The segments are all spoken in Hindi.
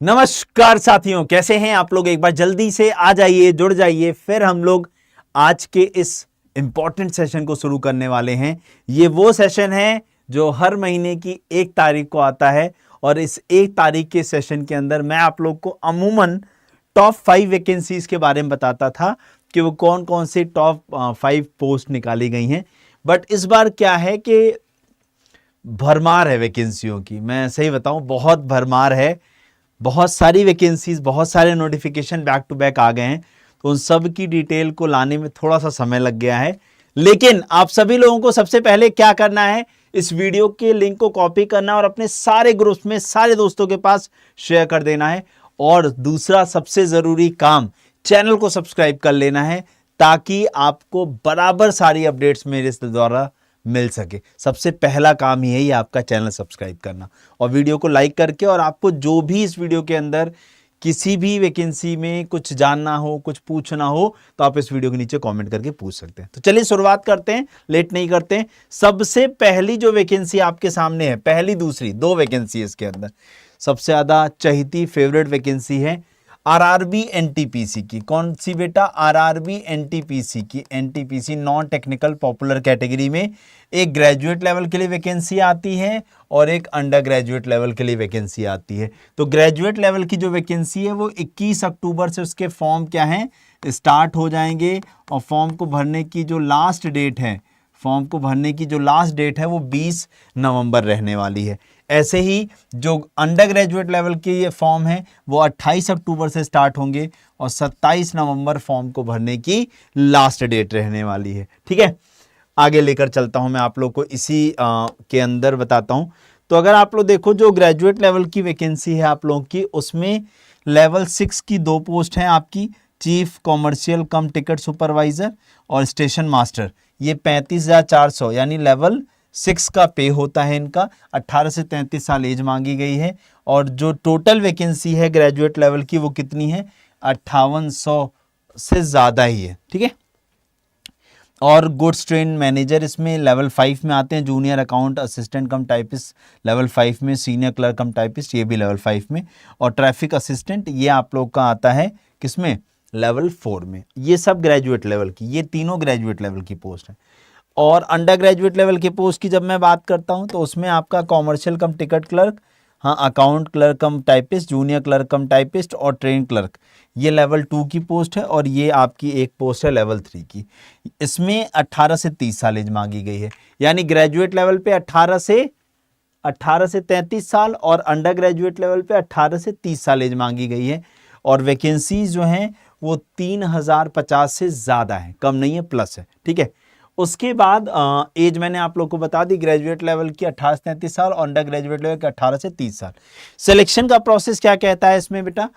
नमस्कार साथियों, कैसे हैं आप लोग। एक बार जल्दी से आ जाइए, जुड़ जाइए। फिर हम लोग आज के इस इंपॉर्टेंट सेशन को शुरू करने वाले हैं। ये वो सेशन है जो हर महीने की 1 तारीख को आता है और इस 1 तारीख के सेशन के अंदर मैं आप लोग को अमूमन टॉप 5 वैकेंसीज के बारे में बताता था कि वो कौन कौन से टॉप 5 पोस्ट निकाली गई हैं। बट इस बार क्या है कि भरमार है वैकेंसियों की। मैं सही बताऊं, बहुत भरमार है। बहुत सारी वैकेंसीज, बहुत सारे नोटिफिकेशन बैक टू बैक आ गए हैं, तो उन सब की डिटेल को लाने में थोड़ा सा समय लग गया है। लेकिन आप सभी लोगों को सबसे पहले क्या करना है, इस वीडियो के लिंक को कॉपी करना और अपने सारे ग्रुप्स में सारे दोस्तों के पास शेयर कर देना है। और दूसरा सबसे जरूरी काम, चैनल को सब्सक्राइब कर लेना है ताकि आपको बराबर सारी अपडेट्स मेरे द्वारा मिल सके। सबसे पहला काम ही है ये आपका चैनल सब्सक्राइब करना और वीडियो को लाइक करके। और आपको जो भी इस वीडियो के अंदर किसी भी वैकेंसी में कुछ जानना हो, कुछ पूछना हो, तो आप इस वीडियो के नीचे कमेंट करके पूछ सकते हैं। तो चलिए शुरुआत करते हैं, लेट नहीं करते हैं। सबसे पहली जो वैकेंसी आपके सामने है, पहली दूसरी 2 वैकेंसी इसके अंदर सबसे ज्यादा चहीती फेवरेट वैकेंसी है आरआरबी एनटीपीसी की। कौन सी बेटा? आरआरबी एनटीपीसी की। NTPC non technical popular category में एक ग्रेजुएट लेवल के लिए वैकेंसी आती है और एक अंडर ग्रेजुएट लेवल के लिए वैकेंसी आती है। तो ग्रेजुएट लेवल की जो वैकेंसी है वो 21 अक्टूबर से उसके फॉर्म क्या है, स्टार्ट हो जाएंगे। और फॉर्म को भरने की जो लास्ट डेट है, फॉर्म को भरने की जो लास्ट डेट है वो 20 नवंबर रहने वाली है। ऐसे ही जो अंडर ग्रेजुएट लेवल के ये फॉर्म है वो 28 अक्टूबर से स्टार्ट होंगे और 27 नवंबर फॉर्म को भरने की लास्ट डेट रहने वाली है। ठीक है, आगे लेकर चलता हूं मैं आप लोग को, इसी के अंदर बताता हूं। तो अगर आप लोग देखो, जो ग्रेजुएट लेवल की वैकेंसी है आप लोगों की, उसमें लेवल 6 की 2 पोस्ट हैं आपकी, चीफ कॉमर्शियल कम टिकट सुपरवाइजर और स्टेशन मास्टर। ये 35,400 यानी लेवल 6 का पे होता है इनका। 18 से 33 साल एज मांगी गई है। और जो टोटल वैकेंसी है ग्रेजुएट लेवल की वो कितनी है? 5800 से ज्यादा ही है। ठीक है। और गुड्स ट्रेन मैनेजर इसमें लेवल 5 में आते हैं। जूनियर अकाउंट असिस्टेंट कम टाइपिस्ट लेवल 5 में, सीनियर क्लर्क कम टाइपिस्ट ये भी लेवल 5 में, और ट्रैफिक असिस्टेंट ये आप लोग का आता है किसमें? लेवल 4 में। ये सब ग्रेजुएट लेवल की, ये तीनों ग्रेजुएट लेवल की पोस्ट है। और अंडर ग्रेजुएट लेवल की पोस्ट की जब मैं बात करता हूं तो उसमें आपका कॉमर्शियल कम टिकट क्लर्क, हाँ, अकाउंट क्लर्क कम टाइपिस्ट, जूनियर क्लर्क कम टाइपिस्ट और ट्रेन क्लर्क, ये लेवल 2 की पोस्ट है। और ये आपकी एक पोस्ट है लेवल 3 की। इसमें 18 से 30 साल एज मांगी गई है। यानी ग्रेजुएट लेवल पे 18 से 33 साल और अंडर ग्रेजुएट लेवल पे 18 से 30 साल एज मांगी गई है। और वैकेंसीज जो हैं वो 3050 से ज़्यादा है, कम नहीं है, प्लस है। ठीक है। उसके बाद एज मैंने आप लोग को बता दी, ग्रेजुएट लेवल की 18 से 33 साल और अंडर ग्रेजुएट लेवल की 18 से 30 साल। सिलेक्शन का प्रोसेस क्या कहता है इसमें बेटा?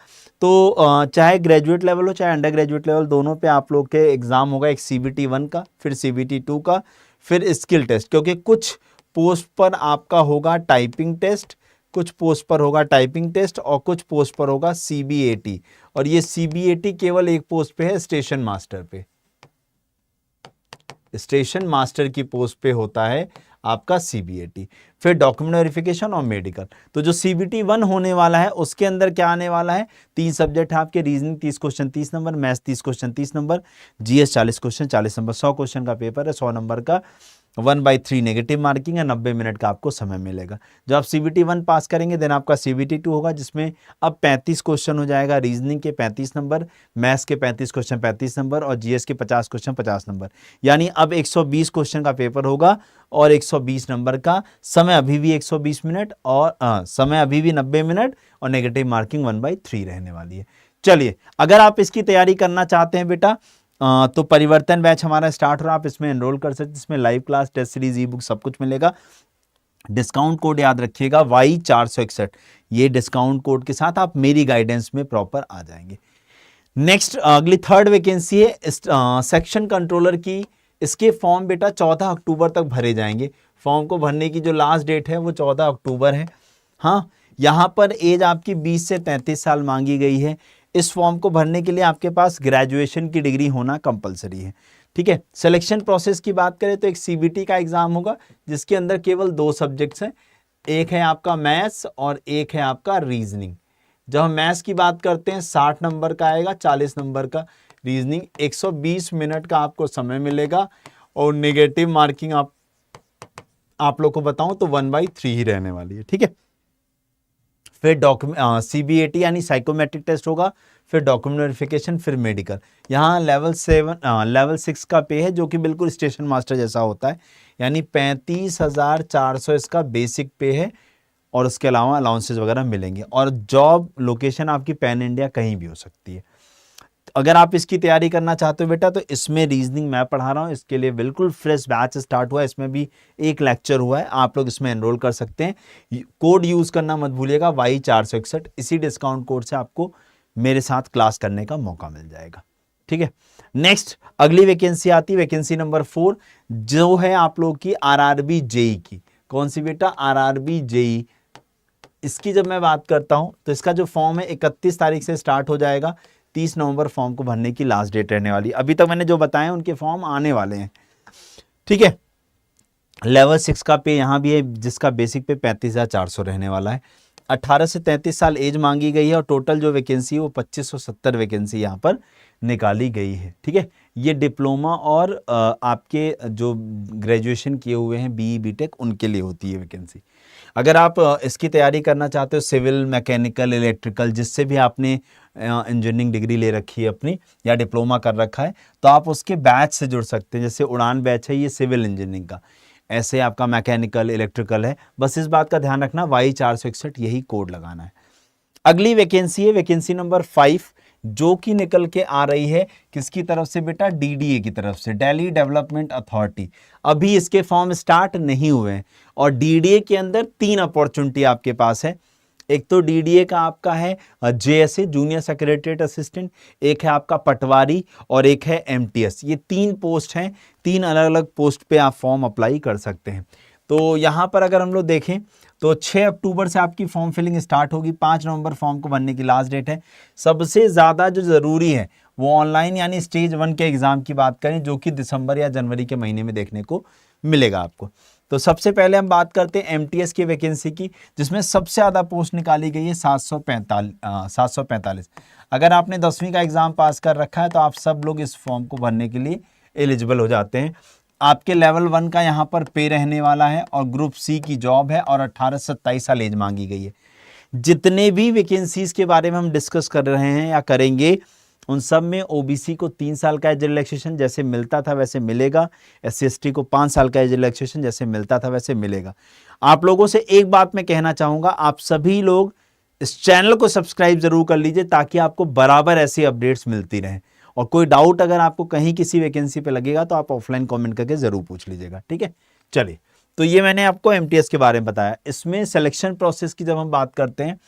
तो चाहे ग्रेजुएट लेवल हो चाहे अंडर ग्रेजुएट लेवल, दोनों पे आप लोग के एग्जाम होगा, एक CBT 1 का, फिर CBT 2 का, फिर स्किल टेस्ट। क्योंकि कुछ पोस्ट पर आपका होगा टाइपिंग टेस्ट, कुछ पोस्ट पर होगा टाइपिंग टेस्ट और कुछ पोस्ट पर होगा CBAT। और ये CBAT केवल एक पोस्ट पे है, स्टेशन मास्टर पे। स्टेशन मास्टर की पोस्ट पे होता है आपका CBAT। फिर डॉक्यूमेंट वेरिफिकेशन और मेडिकल। तो जो CBT 1 होने वाला है उसके अंदर क्या आने वाला है? 3 सब्जेक्ट है आपके, reasoning 30 question 30 number, maths 30 question 30 number, GS 40 question 40 number, 100 question का पेपर है, 100 नंबर का, 1/3 नेगेटिव मार्किंग है, 90 मिनट का आपको समय मिलेगा। जब आप CBT 1 पास करेंगे देन आपका CBT 2 होगा, जिसमें अब 35 क्वेश्चन हो जाएगा, रीजनिंग के 35 नंबर, मैथ्स के 35 क्वेश्चन 35 नंबर और GS के 50 क्वेश्चन 50 नंबर। यानी अब 120 क्वेश्चन का पेपर होगा और 120 नंबर का। समय अभी भी 120 मिनट और समय अभी भी 90 मिनट और नेगेटिव मार्किंग 1/3 रहने वाली है। चलिए, अगर आप इसकी तैयारी करना चाहते हैं बेटा तो परिवर्तन बैच हमारा स्टार्ट हो रहा है, आप इसमें एनरोल कर सकते हैं। इसमें live class, test series, e book सब कुछ मिलेगा। डिस्काउंट कोड याद रखिएगा Y461, ये डिस्काउंट कोड के साथ आप मेरी गाइडेंस में प्रॉपर आ जाएंगे। नेक्स्ट अगली थर्ड वैकेंसी है सेक्शन कंट्रोलर की। इसके फॉर्म बेटा 14 अक्टूबर तक भरे जाएंगे। फॉर्म को भरने की जो लास्ट डेट है वो 14 अक्टूबर है। हाँ, यहाँ पर एज आपकी 20 से 33 साल मांगी गई है। इस फॉर्म को भरने के लिए आपके पास ग्रेजुएशन की डिग्री होना कंपलसरी है। ठीक है। सिलेक्शन प्रोसेस की बात करें तो एक CBT का एग्जाम होगा जिसके अंदर केवल 2 सब्जेक्ट्स हैं, एक है आपका मैथ्स और एक है आपका रीजनिंग। जब हम मैथ्स की बात करते हैं 60 नंबर का आएगा, 40 नंबर का रीजनिंग, 120 मिनट का आपको समय मिलेगा और नेगेटिव मार्किंग आप लोग को बताऊं तो 1/3 ही रहने वाली है, ठीक है। फिर CBAT यानी साइकोमेट्रिक टेस्ट होगा, फिर डॉक्यूमेंट वेरिफिकेशन, फिर मेडिकल। यहाँ लेवल 6 का पे है जो कि बिल्कुल स्टेशन मास्टर जैसा होता है, यानी 35,400 इसका बेसिक पे है और उसके अलावा अलाउंसेस वगैरह मिलेंगे। और जॉब लोकेशन आपकी पैन इंडिया कहीं भी हो सकती है। अगर आप इसकी तैयारी करना चाहते हो बेटा तो इसमें रीजनिंग मैं पढ़ा रहा हूँ, इसके लिए बिल्कुल फ्रेश बैच स्टार्ट हुआ है, इसमें भी एक लेक्चर हुआ है, आप लोग इसमें एनरोल कर सकते हैं। कोड यूज करना मत भूलिएगा Y461, इसी डिस्काउंट कोड से आपको मेरे साथ क्लास करने का मौका मिल जाएगा, ठीक है। नेक्स्ट अगली वैकेंसी आती है, वैकेंसी नंबर 4, जो है आप लोग की RRB JEE की। कौन सी बेटा? RRB JEE। इसकी जब मैं बात करता हूं तो इसका जो फॉर्म है 31 तारीख से स्टार्ट हो जाएगा, 30 नवंबर फॉर्म को भरने की लास्ट डेट रहने वाली। अभी तक मैंने जो बताए उनके फॉर्म आने वाले हैं, ठीक है। लेवल 6 का पे यहाँ भी है, जिसका बेसिक पे 35,400 रहने वाला है। 18 से 33 साल एज मांगी गई है और टोटल जो वैकेंसी है वो 2570 वैकेंसी यहाँ पर निकाली गई है, ठीक है। ये डिप्लोमा और आपके जो ग्रेजुएशन किए हुए हैं BE BTech उनके लिए होती है वैकेंसी। अगर आप इसकी तैयारी करना चाहते हो, सिविल, मैकेनिकल, इलेक्ट्रिकल, जिससे भी आपने इंजीनियरिंग डिग्री ले रखी है अपनी या डिप्लोमा कर रखा है, तो आप उसके बैच से जुड़ सकते हैं। जैसे उड़ान बैच है ये सिविल इंजीनियरिंग का, ऐसे आपका मैकेनिकल, इलेक्ट्रिकल है। बस इस बात का ध्यान रखना Y461 यही कोड लगाना है। अगली वैकेंसी है वैकेंसी नंबर 5, जो कि निकल के आ रही है किसकी तरफ से बेटा? DDA की तरफ से, दिल्ली डेवलपमेंट अथॉरिटी। अभी इसके फॉर्म स्टार्ट नहीं हुए हैं और DDA के अंदर 3 अपॉर्चुनिटी आपके पास है। एक तो DDA का आपका है JSA जूनियर सेक्रेटरीट असिस्टेंट, एक है आपका पटवारी और एक है MTS। ये 3 पोस्ट हैं, 3 अलग अलग पोस्ट पे आप फॉर्म अप्लाई कर सकते हैं। तो यहाँ पर अगर हम लोग देखें तो 6 अक्टूबर से आपकी फॉर्म फिलिंग स्टार्ट होगी, 5 नवंबर फॉर्म को भरने की लास्ट डेट है। सबसे ज़्यादा जो ज़रूरी है वो ऑनलाइन यानी स्टेज 1 के एग्ज़ाम की बात करें, जो कि दिसंबर या जनवरी के महीने में देखने को मिलेगा आपको। तो सबसे पहले हम बात करते हैं MTS की वैकेंसी की, जिसमें सबसे ज़्यादा पोस्ट निकाली गई है 745। अगर आपने 10वीं का एग्ज़ाम पास कर रखा है तो आप सब लोग इस फॉर्म को भरने के लिए एलिजिबल हो जाते हैं। आपके लेवल 1 का यहाँ पर पे रहने वाला है और ग्रुप C की जॉब है और 18 से 27 साल एज मांगी गई है। जितने भी वैकेंसीज के बारे में हम डिस्कस कर रहे हैं या करेंगे, उन सब में OBC को 3 साल का एज रिलैक्सेशन जैसे मिलता था वैसे मिलेगा, SC ST को 5 साल का एज रिलैक्सेशन जैसे मिलता था वैसे मिलेगा। आप लोगों से एक बात मैं कहना चाहूँगा, आप सभी लोग इस चैनल को सब्सक्राइब जरूर कर लीजिए ताकि आपको बराबर ऐसी अपडेट्स मिलती रहें। और कोई डाउट अगर आपको कहीं किसी वैकेंसी पे लगेगा तो आप ऑफलाइन कमेंट करके जरूर पूछ लीजिएगा, ठीक है। चलिए, तो ये मैंने आपको MTS के बारे में बताया। इसमें सिलेक्शन प्रोसेस की जब हम बात करते हैं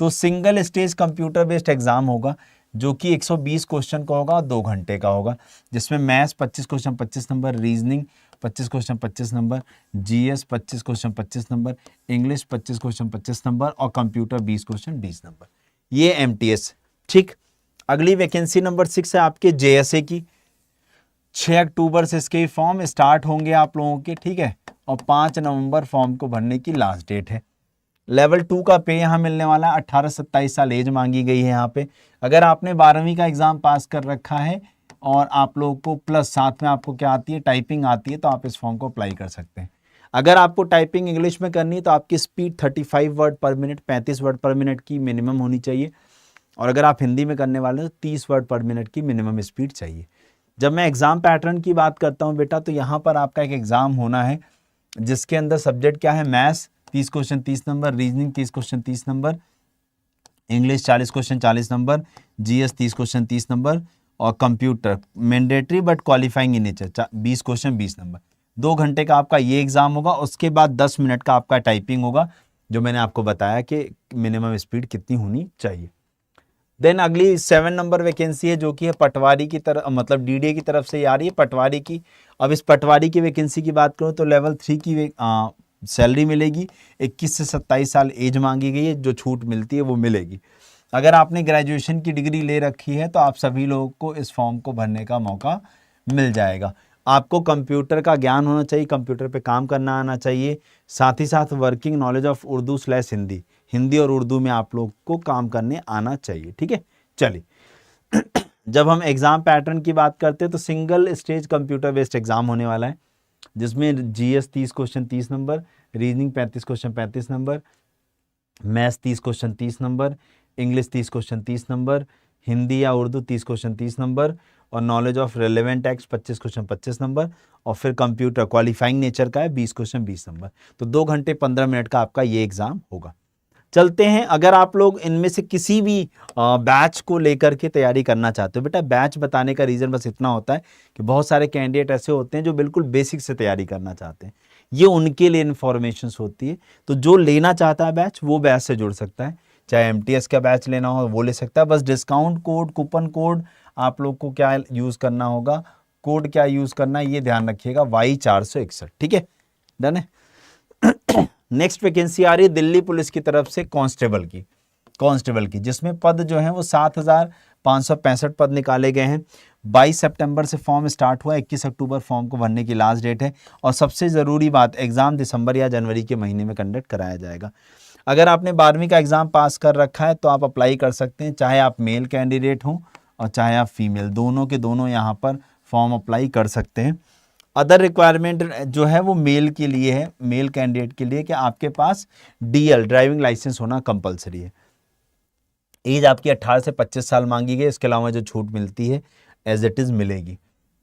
तो single stage computer based exam होगा, जो कि 120 क्वेश्चन का होगा, 2 घंटे का होगा, जिसमें maths 25 question 25 number, reasoning 25 question 25 number, GS 25 question 25 number, English 25 question 25 number और कंप्यूटर 20 क्वेश्चन 20 नंबर। ये MTS, ठीक। अगली वैकेंसी नंबर 6 है आपके JSA की। 6 अक्टूबर से इसके फॉर्म स्टार्ट होंगे आप लोगों के, ठीक है, और 5 नवंबर फॉर्म को भरने की लास्ट डेट है। लेवल 2 का पे यहाँ मिलने वाला है, 18 से 27 साल एज मांगी गई है यहाँ पे। अगर आपने 12वीं का एग्जाम पास कर रखा है और आप लोगों को प्लस साथ में आपको क्या आती है, टाइपिंग आती है, तो आप इस फॉर्म को अप्लाई कर सकते हैं। अगर आपको टाइपिंग इंग्लिश में करनी है तो आपकी स्पीड 35 वर्ड पर मिनट, 35 वर्ड पर मिनट की मिनिमम होनी चाहिए, और अगर आप हिंदी में करने वाले हो तो 30 वर्ड पर मिनट की मिनिमम स्पीड चाहिए। जब मैं एग्जाम पैटर्न की बात करता हूं बेटा, तो यहाँ पर आपका एक एग्जाम होना है जिसके अंदर सब्जेक्ट क्या है, maths 30 question 30 number, reasoning 30 question 30 number, English 40 question 40 number, GS 30 question 30 number और computer mandatory but qualifying in nature 20 question 20 number. 2 घंटे का आपका ये एग्जाम होगा। उसके बाद 10 मिनट का आपका टाइपिंग होगा, जो मैंने आपको बताया कि मिनिमम स्पीड कितनी होनी चाहिए। देन अगली 7 नंबर वैकेंसी है, जो कि है पटवारी की तरफ, मतलब DDA की तरफ से आ रही है पटवारी की। अब इस पटवारी की वैकेंसी की बात करूँ तो लेवल 3 की सैलरी मिलेगी, 21 से 27 साल एज मांगी गई है, जो छूट मिलती है वो मिलेगी। अगर आपने ग्रेजुएशन की डिग्री ले रखी है तो आप सभी लोगों को इस फॉर्म को भरने का मौका मिल जाएगा। आपको कंप्यूटर का ज्ञान होना चाहिए, कंप्यूटर पे काम करना आना चाहिए, साथ ही साथ वर्किंग नॉलेज ऑफ उर्दू/हिंदी, हिंदी और उर्दू में आप लोग को काम करने आना चाहिए, ठीक है। चलिए जब हम एग्जाम पैटर्न की बात करते हैं तो single stage computer based exam होने वाला है, जिसमें GS 30 question 30 number, reasoning 35 question 35 number, maths 30 question 30 number, English 30 question 30 number, Hindi या उर्दू 30 क्वेश्चन 30 नंबर, और knowledge of relevant text 25 question 25 number, और फिर कंप्यूटर क्वालिफाइंग नेचर का है 20 क्वेश्चन 20 नंबर। तो 2 घंटे 15 मिनट का आपका ये एग्जाम होगा। चलते हैं, अगर आप लोग इनमें से किसी भी बैच को लेकर के तैयारी करना चाहते हो, बेटा बैच बताने का रीज़न बस इतना होता है कि बहुत सारे कैंडिडेट ऐसे होते हैं जो बिल्कुल बेसिक से तैयारी करना चाहते हैं, ये उनके लिए इन्फॉर्मेशन होती है। तो जो लेना चाहता है बैच वो बैच से जुड़ सकता है, चाहे एमटीएस का बैच लेना हो वो ले सकता है। बस डिस्काउंट कोड, कूपन कोड आप लोग को क्या यूज़ करना होगा, कोड क्या यूज़ करना है ये ध्यान रखिएगा, Y461, ठीक है, डन है। नेक्स्ट वैकेंसी आ रही है दिल्ली पुलिस की तरफ से कांस्टेबल की, जिसमें पद जो है वो 7,565 पद निकाले गए हैं। 22 सितंबर से फॉर्म स्टार्ट हुआ, 21 अक्टूबर फॉर्म को भरने की लास्ट डेट है। और सबसे ज़रूरी बात, एग्ज़ाम दिसंबर या जनवरी के महीने में कंडक्ट कराया जाएगा। अगर आपने 12वीं का एग्ज़ाम पास कर रखा है तो आप अप्लाई कर सकते हैं, चाहे आप मेल कैंडिडेट हों और चाहे आप फीमेल, दोनों के दोनों यहाँ पर फॉर्म अप्लाई कर सकते हैं। अदर रिक्वायरमेंट जो है वो मेल के लिए है, मेल कैंडिडेट के लिए, कि आपके पास डीएल ड्राइविंग लाइसेंस होना कंपलसरी है। एज आपकी 18 से 25 साल मांगी गई, इसके अलावा जो छूट मिलती है एज इट इज़ मिलेगी।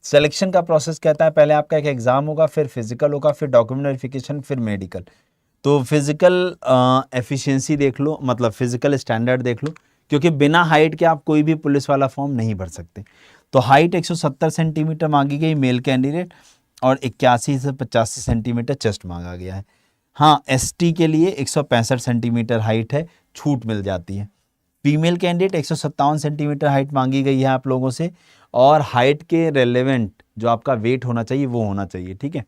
सिलेक्शन का प्रोसेस कहता है पहले आपका एक एग्ज़ाम होगा, फिर फिजिकल होगा, फिर डॉक्यूमेंट वेरिफिकेशन, फिर मेडिकल। तो फिजिकल एफिशिएंसी देख लो, मतलब फिजिकल स्टैंडर्ड देख लो, क्योंकि बिना हाइट के आप कोई भी पुलिस वाला फॉर्म नहीं भर सकते। तो हाइट 170 सेंटीमीटर मांगी गई मेल कैंडिडेट, और 81 से 85 सेंटीमीटर चेस्ट मांगा गया है। हाँ, एसटी के लिए 165 सेंटीमीटर हाइट है, छूट मिल जाती है। फीमेल कैंडिडेट 157 सेंटीमीटर हाइट मांगी गई है आप लोगों से, और हाइट के रेलेवेंट जो आपका वेट होना चाहिए वो होना चाहिए, ठीक है।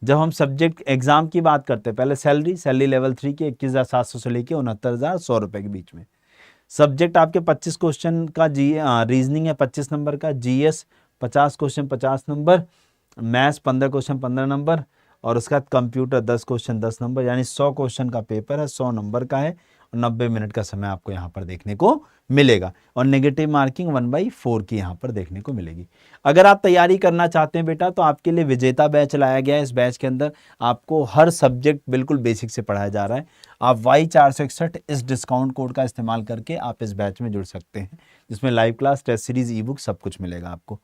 जब हम सब्जेक्ट एग्जाम की बात करते हैं, पहले सैलरी लेवल 3 की 21,700 से लेके 69,100 रुपये के बीच में। सब्जेक्ट आपके 25 क्वेश्चन का रीजनिंग है 25 नंबर का, GS 50 question 50 number, maths 15 question 15 number, और उसके बाद कंप्यूटर 10 क्वेश्चन 10 नंबर, यानी 100 क्वेश्चन का पेपर है, 100 नंबर का है, और 90 मिनट का समय आपको यहाँ पर देखने को मिलेगा, और नेगेटिव मार्किंग 1/4 की यहाँ पर देखने को मिलेगी। अगर आप तैयारी करना चाहते हैं बेटा तो आपके लिए विजेता बैच लाया गया है। इस बैच के अंदर आपको हर सब्जेक्ट बिल्कुल बेसिक से पढ़ाया जा रहा है। आप Y461 इस डिस्काउंट कोड का इस्तेमाल करके आप इस बैच में जुड़ सकते हैं, जिसमें live class, test series, e book सब कुछ मिलेगा आपको।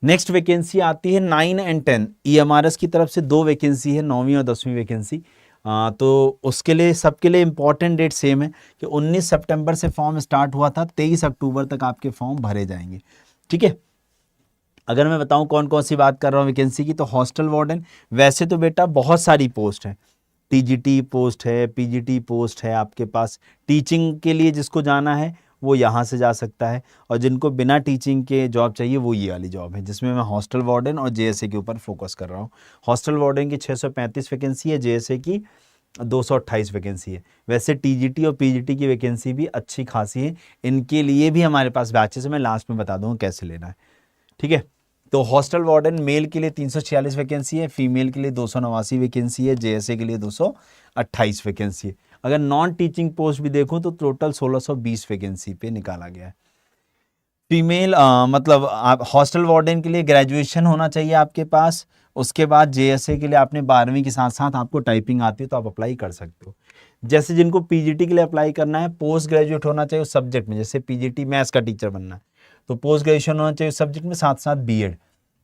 नेक्स्ट वैकेंसी आती है 9 एंड 10 EMRS की तरफ से 2 वैकेंसी है, 9वीं और 10वीं वैकेंसी। तो उसके लिए सबके लिए इंपॉर्टेंट डेट सेम है कि 19 सितंबर से फॉर्म स्टार्ट हुआ था, 23 अक्टूबर तक आपके फॉर्म भरे जाएंगे, ठीक है। अगर मैं बताऊं कौन कौन सी बात कर रहा हूं वैकेंसी की, तो हॉस्टल वार्डन, वैसे तो बेटा बहुत सारी पोस्ट है, टीजीटी पोस्ट है, पीजीटी पोस्ट है आपके पास। टीचिंग के लिए जिसको जाना है वो यहाँ से जा सकता है, और जिनको बिना टीचिंग के जॉब चाहिए वो ये वाली जॉब है, जिसमें मैं हॉस्टल वार्डन और जेएसए के ऊपर फोकस कर रहा हूँ। हॉस्टल वार्डन की 635 वैकेंसी है, जेएसए की 228 वैकेंसी है। वैसे टीजीटी और पीजीटी की वैकेंसी भी अच्छी खासी है, इनके लिए भी हमारे पास बैचेस है, मैं लास्ट में बता दूँगा कैसे लेना है, ठीक है। तो हॉस्टल वार्डन मेल के लिए 346 वैकेंसी है, फीमेल के लिए 289 वैकेंसी है, जेएसए के लिए 228 वैकेंसी है। अगर नॉन टीचिंग पोस्ट भी देखूं तो टोटल 1620 वैकेंसी पे निकाला गया है। फीमेल मतलब आप हॉस्टल वार्डन के लिए ग्रेजुएशन होना चाहिए आपके पास, उसके बाद जेएसए के लिए आपने 12वीं के साथ साथ आपको टाइपिंग आती है तो आप अप्लाई कर सकते हो। जैसे जिनको पीजीटी के लिए अप्लाई करना है, पोस्ट ग्रेजुएट होना चाहिए उस सब्जेक्ट में, जैसे पीजीटी मैथ्स का टीचर बनना है तो पोस्ट ग्रेजुएशन होना चाहिए उस सब्जेक्ट में, साथ साथ बीएड।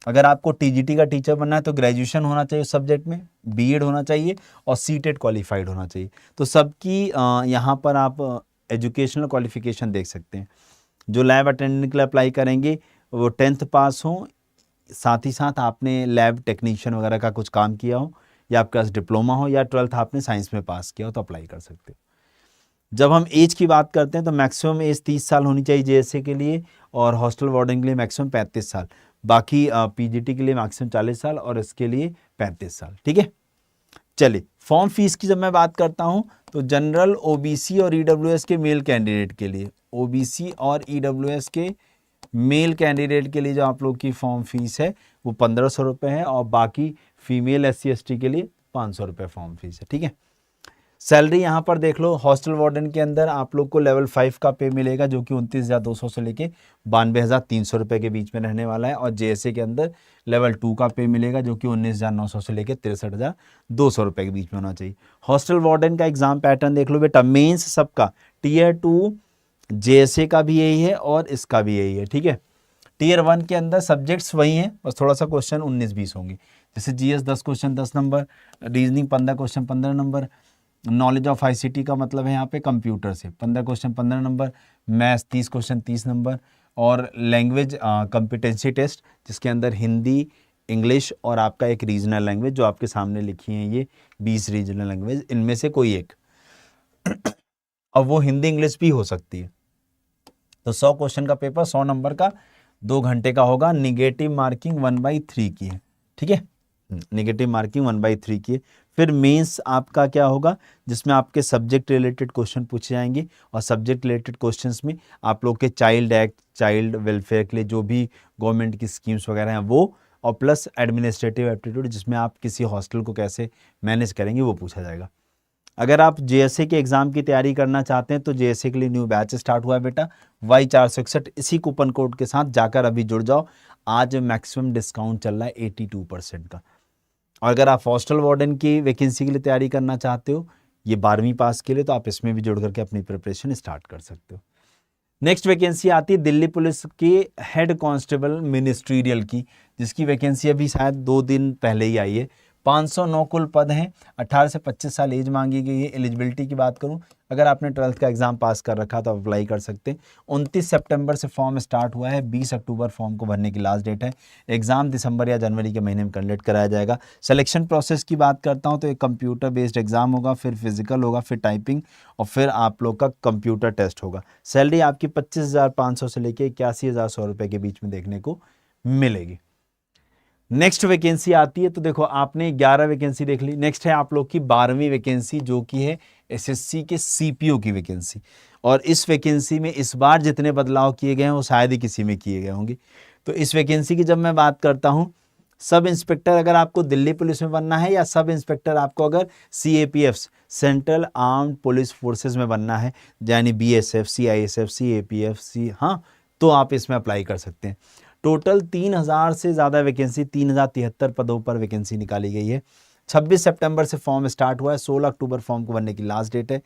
अगर आपको टीजीटी का टीचर बनना है तो ग्रेजुएशन होना चाहिए उस सब्जेक्ट में, बीएड होना चाहिए और सीटेट क्वालिफाइड होना चाहिए। तो सबकी यहाँ पर आप एजुकेशनल क्वालिफिकेशन देख सकते हैं। जो लैब अटेंडेंट के लिए अप्लाई करेंगे वो 10th पास हो, साथ ही साथ आपने लैब टेक्नीशियन वगैरह का कुछ काम किया हो, या आपके पास डिप्लोमा हो, या 12th आपने साइंस में पास किया हो तो अप्लाई कर सकते हो। जब हम एज की बात करते हैं तो मैक्सिमम एज 30 साल होनी चाहिए जेएसए के लिए, और हॉस्टल वार्डन के लिए मैक्सिमम 35 साल, बाकी पीजीटी के लिए मैक्सिमम 40 साल और इसके लिए 35 साल, ठीक है। चलिए, फॉर्म फीस की जब मैं बात करता हूं तो जनरल, ओबीसी और ईडब्ल्यूएस के मेल कैंडिडेट के लिए, ओबीसी और ईडब्ल्यूएस के मेल कैंडिडेट के लिए जो आप लोग की फॉर्म फीस है वो 1500 रुपये है, और बाकी फीमेल SC ST के लिए 500 रुपये फॉर्म फीस है, ठीक है। सैलरी यहाँ पर देख लो, हॉस्टल वार्डन के अंदर आप लोग को लेवल 5 का पे मिलेगा जो कि 29,200 से लेके 92,300 रुपये के बीच में रहने वाला है। और जेएसए के अंदर लेवल 2 का पे मिलेगा जो कि 19,900 से लेके 63,200 रुपये के बीच में होना चाहिए। हॉस्टल वार्डन का एग्जाम पैटर्न देख लो बेटा, मेंस सबका टीयर 2 जेएसए का भी यही है और इसका भी यही है, ठीक है। टीयर 1 के अंदर सब्जेक्ट्स वही हैं, बस थोड़ा सा क्वेश्चन 19-20 होंगे, जैसे GS 10 question 10 number, reasoning 15 question 15 number, knowledge of ICT का मतलब है यहाँ पे कंप्यूटर से 15 question 15 number, maths 30 question 30 number, और लैंग्वेज कॉम्पिटेंसी टेस्ट जिसके अंदर हिंदी, इंग्लिश और आपका एक रीजनल लैंग्वेज जो आपके सामने लिखी है, ये 20 रीजनल लैंग्वेज, इनमें से कोई एक अब वो हिंदी इंग्लिश भी हो सकती है। तो 100 क्वेश्चन का पेपर 100 नंबर का 2 घंटे का होगा। निगेटिव मार्किंग 1/3 की है, ठीक है, निगेटिव मार्किंग 1/3 की है। फिर मेंस आपका क्या होगा, जिसमें आपके सब्जेक्ट रिलेटेड क्वेश्चन पूछे जाएंगे, और सब्जेक्ट रिलेटेड क्वेश्चंस में आप लोग के चाइल्ड एक्ट, चाइल्ड वेलफेयर के लिए जो भी गवर्नमेंट की स्कीम्स वगैरह हैं वो, और प्लस एडमिनिस्ट्रेटिव एप्टीट्यूड जिसमें आप किसी हॉस्टल को कैसे मैनेज करेंगे वो पूछा जाएगा। अगर आप जेएसए के एग्जाम की तैयारी करना चाहते हैं तो जेएसए के लिए न्यू बैच स्टार्ट हुआ है बेटा, Y461, इसी कूपन कोड के साथ जाकर अभी जुड़ जाओ। आज मैक्सिमम डिस्काउंट चल रहा है 82% का। और अगर आप हॉस्टल वार्डन की वैकेंसी के लिए तैयारी करना चाहते हो, ये 12वीं पास के लिए, तो आप इसमें भी जुड़ करके अपनी प्रिपरेशन स्टार्ट कर सकते हो। नेक्स्ट वैकेंसी आती है दिल्ली पुलिस के हेड कांस्टेबल मिनिस्ट्रियल की, जिसकी वैकेंसी अभी शायद 2 दिन पहले ही आई है। 509 कुल पद हैं, 18 से 25 साल एज मांगी गई है। एलिजिबिलिटी की बात करूं, अगर आपने 12th का एग्जाम पास कर रखा तो अप्लाई कर सकते हैं। 29 सितंबर से फॉर्म स्टार्ट हुआ है, 20 अक्टूबर फॉर्म को भरने की लास्ट डेट है। एग्जाम दिसंबर या जनवरी के महीने में कंडक्ट कराया जाएगा। सिलेक्शन प्रोसेस की बात करता हूं तो एक कंप्यूटर बेस्ड एग्जाम होगा, फिर फिजिकल होगा, फिर टाइपिंग, और फिर आप लोग का कंप्यूटर टेस्ट होगा। सैलरी आपकी 25,500 से लेकर 81,100 रुपये के बीच में देखने को मिलेगी। नेक्स्ट वैकेंसी आती है, तो देखो आपने 11 वैकेंसी देख ली। नेक्स्ट है आप लोग की 12वीं वैकेंसी जो कि है एसएससी के सीपीओ की वैकेंसी। और इस वैकेंसी में इस बार जितने बदलाव किए गए हैं वो शायद ही किसी में किए गए होंगे। तो इस वैकेंसी की जब मैं बात करता हूं, सब इंस्पेक्टर अगर आपको दिल्ली पुलिस में बनना है, या सब इंस्पेक्टर आपको अगर CAPF central armed police forces में बनना है, यानी BSF, CISF, CAPF, हाँ, तो आप इसमें अप्लाई कर सकते हैं। टोटल 3,000 से ज़्यादा वैकेंसी, 3,073 पदों पर वैकेंसी निकाली गई है। 26 सितंबर से फॉर्म स्टार्ट हुआ है, 16 अक्टूबर फॉर्म को भरने की लास्ट डेट है।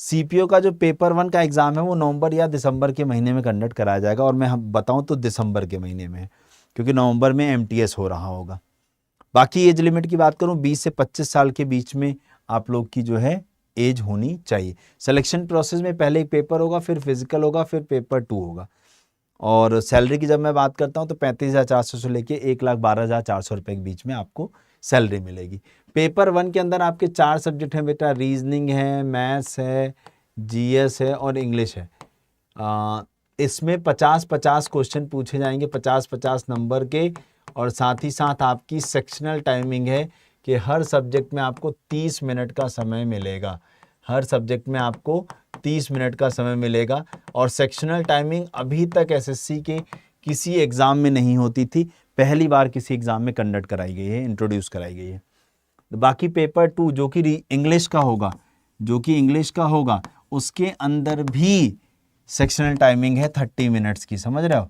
सीपीओ का जो पेपर 1 का एग्जाम है वो नवंबर या दिसंबर के महीने में कंडक्ट कराया जाएगा, और मैं बताऊं तो दिसंबर के महीने में, क्योंकि नवंबर में MTS हो रहा होगा। बाकी एज लिमिट की बात करूं, 20 से 25 साल के बीच में आप लोग की जो है एज होनी चाहिए। सिलेक्शन प्रोसेस में पहले एक पेपर होगा, फिर फिजिकल होगा, फिर पेपर 2 होगा। और सैलरी की जब मैं बात करता हूं तो 35,400 से लेके 1,12,400 रुपये के बीच में आपको सैलरी मिलेगी। पेपर 1 के अंदर आपके 4 सब्जेक्ट हैं बेटा, रीजनिंग है, मैथ्स है, GS है और इंग्लिश है। इसमें 50-50 क्वेश्चन पूछे जाएंगे, 50-50 नंबर के, और साथ ही साथ आपकी सेक्शनल टाइमिंग है कि हर सब्जेक्ट में आपको 30 मिनट का समय मिलेगा। हर सब्जेक्ट में आपको 30 मिनट का समय मिलेगा। और सेक्शनल टाइमिंग अभी तक एसएससी के किसी एग्ज़ाम में नहीं होती थी, पहली बार किसी एग्ज़ाम में कंडक्ट कराई गई है, इंट्रोड्यूस कराई गई है। बाकी पेपर 2 जो कि इंग्लिश का होगा, उसके अंदर भी सेक्शनल टाइमिंग है 30 मिनट्स की, समझ रहे हो।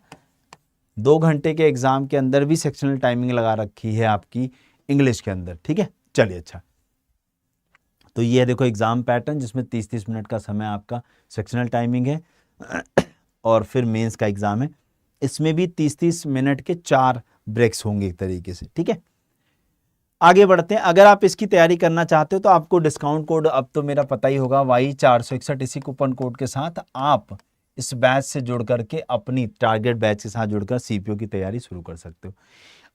2 घंटे के एग्ज़ाम के अंदर भी सेक्शनल टाइमिंग लगा रखी है आपकी इंग्लिश के अंदर, ठीक है। चलिए, अच्छा, तो ये देखो एग्जाम पैटर्न, जिसमें 30-30 मिनट का समय आपका सेक्शनल टाइमिंग है, और फिर मेंस का एग्जाम है, इसमें भी 30-30 मिनट के 4 ब्रेक्स होंगे एक तरीके से, ठीक है। आगे बढ़ते हैं। अगर आप इसकी तैयारी करना चाहते हो तो आपको डिस्काउंट कोड अब तो मेरा पता ही होगा, Y461, इसी कूपन कोड के साथ आप इस बैच से जुड़ करके अपनी टारगेट बैच के साथ जुड़कर सीपीओ की तैयारी शुरू कर सकते हो।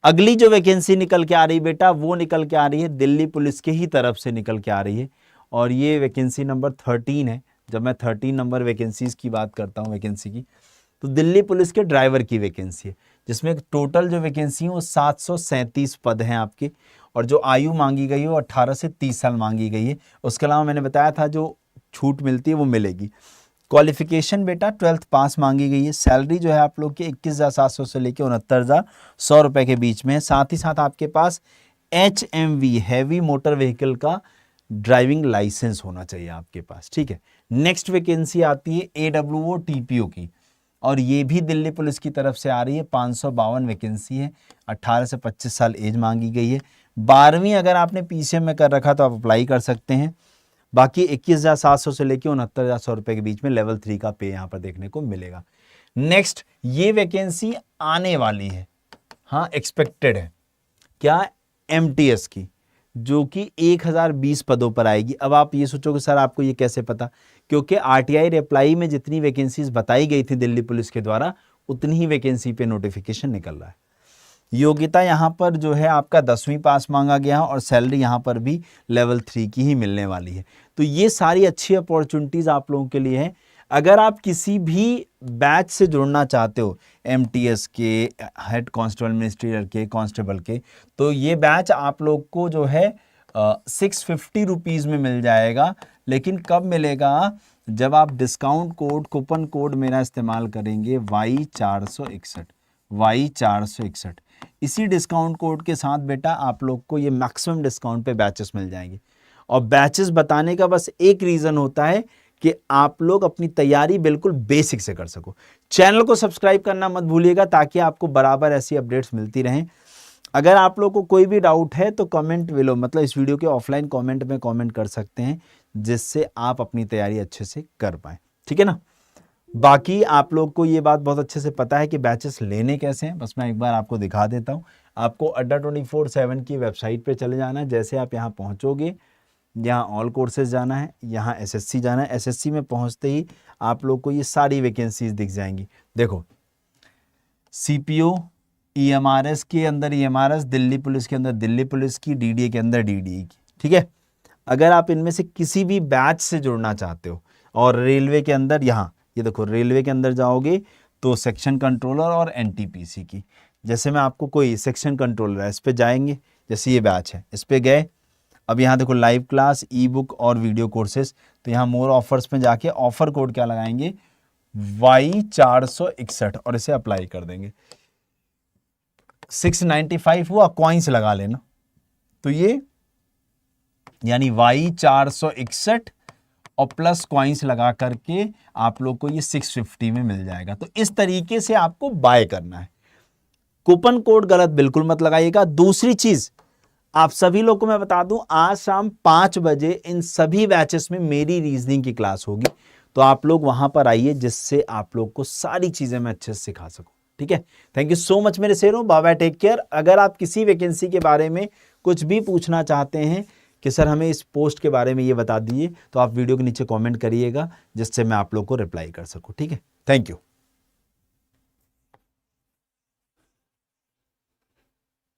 अगली जो वैकेंसी निकल के आ रही बेटा, वो निकल के आ रही है दिल्ली पुलिस के ही तरफ से निकल के आ रही है, और ये वैकेंसी नंबर 13 है। जब मैं 13 नंबर वैकेंसीज की बात करता हूँ वैकेंसी की, तो दिल्ली पुलिस के ड्राइवर की वैकेंसी है, जिसमें टोटल जो वैकेंसी है वो 737 पद हैं आपके, और जो आयु मांगी गई है वो 18 से 30 साल मांगी गई है। उसके अलावा मैंने बताया था जो छूट मिलती है वो मिलेगी। क्वालिफिकेशन बेटा 12th पास मांगी गई है। सैलरी जो है आप लोग की 21,700 से लेकर 69,100 रुपये के बीच में है। साथ ही साथ आपके पास HMV हैवी मोटर व्हीकल का ड्राइविंग लाइसेंस होना चाहिए आपके पास, ठीक है। नेक्स्ट वैकेंसी आती है AWO TPO की, और ये भी दिल्ली पुलिस की तरफ से आ रही है। 552 वैकेंसी है, 18 से 25 साल एज मांगी गई है। 12वीं अगर आपने PCM में कर रखा तो आप अप्लाई कर सकते हैं। बाकी 21,700 से लेकर 69,100 रुपए के बीच में लेवल 3 का पे यहाँ पर देखने को मिलेगा। नेक्स्ट, ये वैकेंसी आने वाली है, हाँ एक्सपेक्टेड है, क्या, MTS की, जो कि 1020 पदों पर आएगी। अब आप ये सोचोगे सर आपको ये कैसे पता, क्योंकि RTI रिप्लाई में जितनी वैकेंसीज बताई गई थी दिल्ली पुलिस के द्वारा, उतनी ही वैकेंसी पे नोटिफिकेशन निकल रहा है। योग्यता यहाँ पर जो है आपका 10वीं पास मांगा गया है, और सैलरी यहाँ पर भी लेवल 3 की ही मिलने वाली है। तो ये सारी अच्छी अपॉर्चुनिटीज आप लोगों के लिए है। अगर आप किसी भी बैच से जुड़ना चाहते हो, MTS के, हेड कांस्टेबल मिनिस्ट्रियल के, कांस्टेबल के, तो ये बैच आप लोग को जो है 650 रुपीज़ में मिल जाएगा। लेकिन कब मिलेगा, जब आप डिस्काउंट कोड, कूपन कोड मेरा इस्तेमाल करेंगे Y461। इसी डिस्काउंट कोड के साथ बेटा आप लोग को ये मैक्सिमम डिस्काउंट पे बैचेस मिल जाएंगे। और बैचेस बताने का बस एक रीज़न होता है कि आप लोग अपनी तैयारी बिल्कुल बेसिक से कर सको। चैनल को सब्सक्राइब करना मत भूलिएगा, ताकि आपको बराबर ऐसी अपडेट्स मिलती रहें। अगर आप लोग को कोई भी डाउट है तो कमेंट बिलो, मतलब इस वीडियो के ऑफलाइन कमेंट में कमेंट कर सकते हैं, जिससे आप अपनी तैयारी अच्छे से कर पाएँ, ठीक है ना। बाकी आप लोग को ये बात बहुत अच्छे से पता है कि बैचेस लेने कैसे हैं, बस मैं एक बार आपको दिखा देता हूँ। आपको अड्डा 24/7 की वेबसाइट पे चले जाना है। जैसे आप यहाँ पहुँचोगे, यहाँ ऑल कोर्सेज जाना है, यहाँ SSC जाना है। SSC में पहुँचते ही आप लोग को ये सारी वैकेंसीज दिख जाएंगी। देखो, CPO, EMRS के अंदर EMRS, दिल्ली पुलिस के अंदर दिल्ली पुलिस की, DDA के अंदर DDA की, ठीक है। अगर आप इनमें से किसी भी बैच से जुड़ना चाहते हो, और रेलवे के अंदर यहाँ ये देखो, रेलवे के अंदर जाओगे तो सेक्शन कंट्रोलर और NTPC की, जैसे मैं आपको कोई सेक्शन कंट्रोलर है, इस पे जाएंगे, जैसे ये बैच है, इस पे गए। अब यहाँ देखो लाइव क्लास, ई-बुक और वीडियो कोर्सेज, तो यहाँ मोर ऑफर्स में जाके ऑफर कोड क्या लगाएंगे, Y461, और इसे अप्लाई कर देंगे। 695 हुआ, कॉइन्स लगा लेना, तो ये यानी Y461 और प्लस कॉइन्स लगा करके आप लोग को ये 650 में मिल जाएगा। तो इस तरीके से आपको बाय करना है। कूपन कोड गलत बिल्कुल मत लगाइएगा। दूसरी चीज आप सभी लोग को मैं बता दूं, आज शाम 5 बजे इन सभी बैचेस में मेरी रीजनिंग की क्लास होगी, तो आप लोग वहां पर आइए, जिससे आप लोग को सारी चीजें मैं अच्छे से सिखा सकूं, ठीक है। थैंक यू सो मच मेरे शेरों, बाय बाय, टेक केयर। अगर आप किसी वैकेंसी के बारे में कुछ भी पूछना चाहते हैं कि सर हमें इस पोस्ट के बारे में ये बता दीजिए, तो आप वीडियो के नीचे कमेंट करिएगा, जिससे मैं आप लोग को रिप्लाई कर सकूं, ठीक है। Thank you.